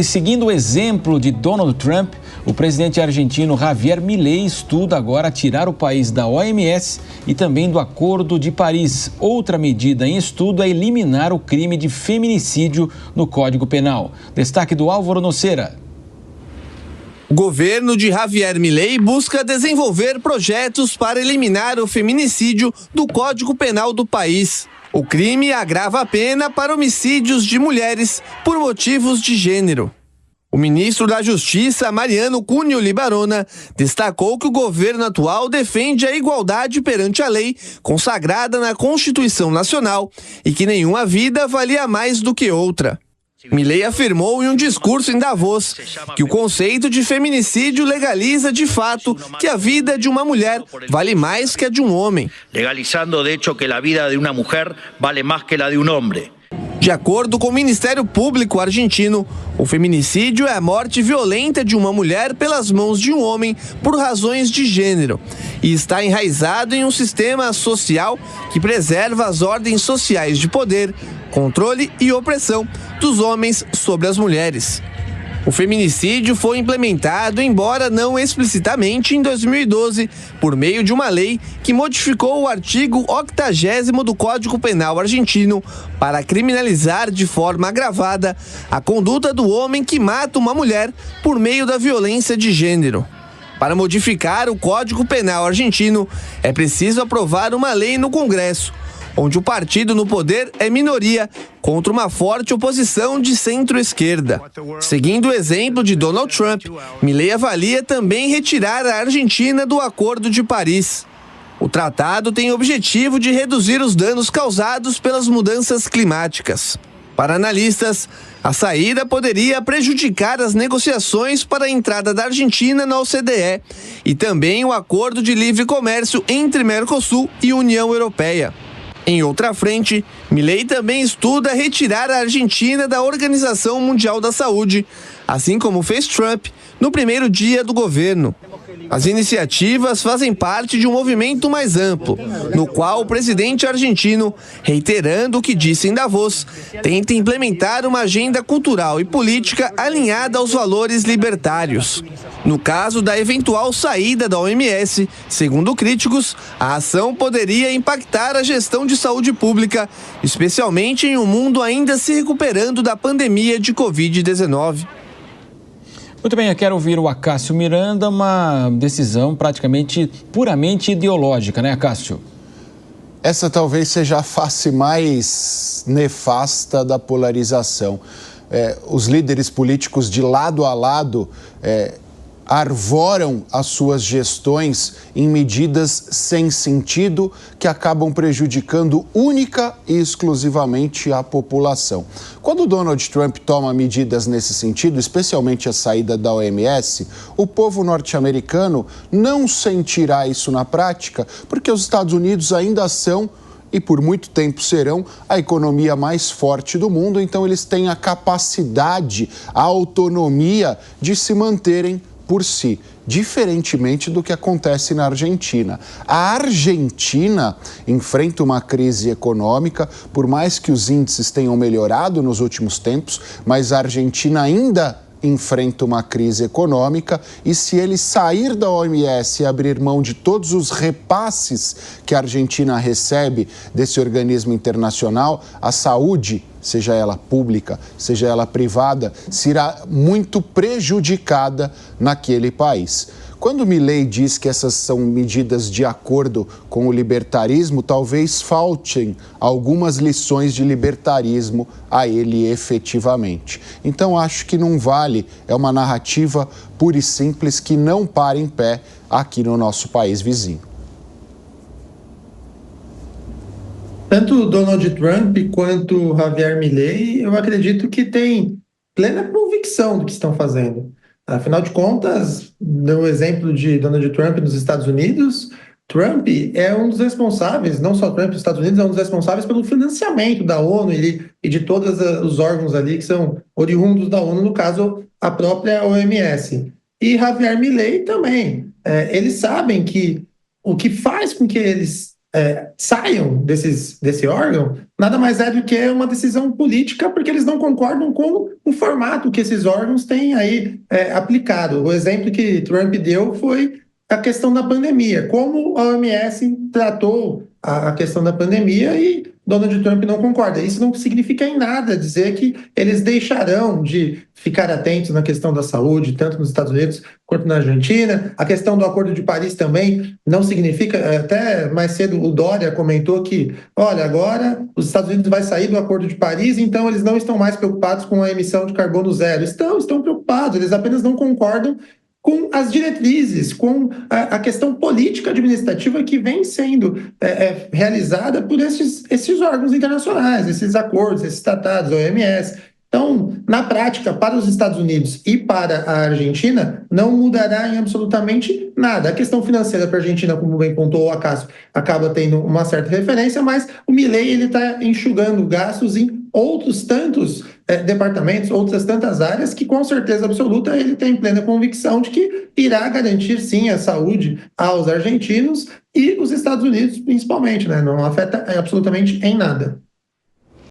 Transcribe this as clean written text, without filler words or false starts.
Seguindo o exemplo de Donald Trump, o presidente argentino Javier Milei estuda agora tirar o país da OMS e também do Acordo de Paris. Outra medida em estudo é eliminar o crime de feminicídio no Código Penal. Destaque do Álvaro Noceira. O governo de Javier Milei busca desenvolver projetos para eliminar o feminicídio do Código Penal do país. O crime agrava a pena para homicídios de mulheres por motivos de gênero. O ministro da Justiça, Mariano Cunha Libarona, destacou que o governo atual defende a igualdade perante a lei consagrada na Constituição Nacional e que nenhuma vida valia mais do que outra. Milei afirmou em um discurso em Davos que o conceito de feminicídio legaliza de fato que a vida de uma mulher vale mais que a de um homem. Legalizando de hecho que a vida de uma mulher vale mais que a de um homem. De acordo com o Ministério Público argentino, o feminicídio é a morte violenta de uma mulher pelas mãos de um homem por razões de gênero e está enraizado em um sistema social que preserva as ordens sociais de poder, controle e opressão dos homens sobre as mulheres. O feminicídio foi implementado, embora não explicitamente, em 2012, por meio de uma lei que modificou o artigo 80º do Código Penal argentino para criminalizar de forma agravada a conduta do homem que mata uma mulher por meio da violência de gênero. Para modificar o Código Penal argentino, é preciso aprovar uma lei no Congresso, onde o partido no poder é minoria, contra uma forte oposição de centro-esquerda. Seguindo o exemplo de Donald Trump, Milei avalia também retirar a Argentina do Acordo de Paris. O tratado tem o objetivo de reduzir os danos causados pelas mudanças climáticas. Para analistas, a saída poderia prejudicar as negociações para a entrada da Argentina na OCDE e também o acordo de livre comércio entre Mercosul e União Europeia. Em outra frente, Milei também estuda retirar a Argentina da Organização Mundial da Saúde, assim como fez Trump no primeiro dia do governo. As iniciativas fazem parte de um movimento mais amplo, no qual o presidente argentino, reiterando o que disse em Davos, tenta implementar uma agenda cultural e política alinhada aos valores libertários. No caso da eventual saída da OMS, segundo críticos, a ação poderia impactar a gestão de saúde pública, especialmente em um mundo ainda se recuperando da pandemia de Covid-19. Muito bem, eu quero ouvir o Acácio Miranda, uma decisão praticamente puramente ideológica, né, Acácio? Essa talvez seja a face mais nefasta da polarização. Os líderes políticos de lado a lado arvoram as suas gestões em medidas sem sentido que acabam prejudicando única e exclusivamente a população. Quando Donald Trump toma medidas nesse sentido, especialmente a saída da OMS, o povo norte-americano não sentirá isso na prática, porque os Estados Unidos ainda são e por muito tempo serão a economia mais forte do mundo, então eles têm a capacidade, a autonomia de se manterem por si, diferentemente do que acontece na Argentina. A Argentina enfrenta uma crise econômica, por mais que os índices tenham melhorado nos últimos tempos, mas a Argentina ainda enfrenta uma crise econômica e se ele sair da OMS e abrir mão de todos os repasses que a Argentina recebe desse organismo internacional, a saúde, seja ela pública, seja ela privada, será muito prejudicada naquele país. Quando Milei diz que essas são medidas de acordo com o libertarismo, talvez faltem algumas lições de libertarismo a ele efetivamente. Então acho que não vale, é uma narrativa pura e simples que não para em pé aqui no nosso país vizinho. Tanto Donald Trump quanto Javier Milei, eu acredito que têm plena convicção do que estão fazendo. Afinal de contas, no exemplo de Donald Trump nos Estados Unidos, Trump é um dos responsáveis, não só Trump nos Estados Unidos, é um dos responsáveis pelo financiamento da ONU e de todos os órgãos ali que são oriundos da ONU, no caso, a própria OMS. E Javier Milei também. Eles sabem que o que faz com que eles saiam desse órgão, nada mais é do que uma decisão política, porque eles não concordam com o formato que esses órgãos têm aí aplicado. O exemplo que Trump deu foi a questão da pandemia, como a OMS tratou a questão da pandemia e Donald Trump não concorda. Isso não significa em nada dizer que eles deixarão de ficar atentos na questão da saúde, tanto nos Estados Unidos quanto na Argentina. A questão do Acordo de Paris também não significa, até mais cedo o Dória comentou que, olha, agora os Estados Unidos vai sair do Acordo de Paris, então eles não estão mais preocupados com a emissão de carbono zero. Estão preocupados, eles apenas não concordam com as diretrizes, com a questão política administrativa que vem sendo realizada por esses órgãos internacionais, esses acordos, esses tratados, OMS. Então, na prática, para os Estados Unidos e para a Argentina, não mudará em absolutamente nada. A questão financeira para a Argentina, como bem pontuou o Acácio, acaba tendo uma certa referência, mas o Milei está enxugando gastos em outros tantos departamentos, outras tantas áreas, que com certeza absoluta ele tem plena convicção de que irá garantir sim a saúde aos argentinos e os Estados Unidos principalmente, né? Não afeta absolutamente em nada.